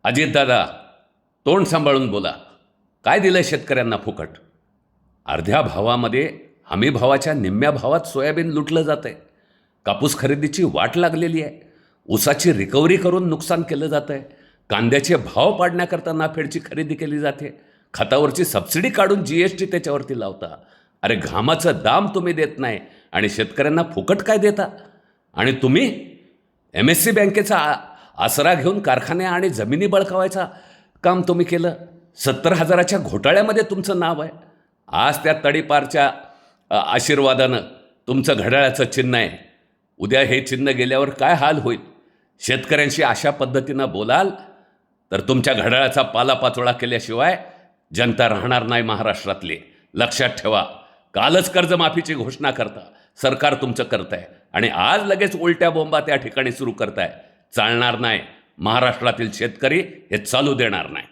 अजितदादा, तोंड सांभाळून बोला. काय दिलंय शेतकऱ्यांना फुकट? अर्ध्या भावामध्ये हमी भावाच्या निम्म्या भावात सोयाबीन लुटलं जात आहे. कापूस खरेदीची वाट लागलेली आहे. ऊसाची रिकव्हरी करून नुकसान केलं जातं आहे. कांद्याचे भाव पाडण्याकरता नाफेडची खरेदी केली जाते. खतावरची सबसिडी काढून GST त्याच्यावरती लावता. अरे घामाचं दाम तुम्ही देत नाही आणि शेतकऱ्यांना फुकट काय देता? आणि तुम्ही MSC बँकेचा आसरा घेऊन कारखाने आणि जमिनी बळकावायचा काम तुम्ही केलं. 70,000च्या घोटाळ्यामध्ये तुमचं नाव आहे. आज त्या तडीपारच्या आशीर्वादानं तुमचं घड्याळाचं चिन्ह आहे. उद्या हे चिन्ह गेल्यावर काय हाल होईल? शेतकऱ्यांशी अशा पद्धतीनं बोलाल तर तुमच्या घड्याळाचा पालापाचोळा केल्याशिवाय जनता राहणार नाही महाराष्ट्रातली. लक्षात ठेवा. कालच कर्जमाफीची घोषणा करता सरकार तुमचं करत आहे आणि आज लगेच उलट्या बोंबा त्या ठिकाणी सुरू करताय. चालणार नाही. महाराष्ट्रातील शेतकरी हे चालू देणार नाही.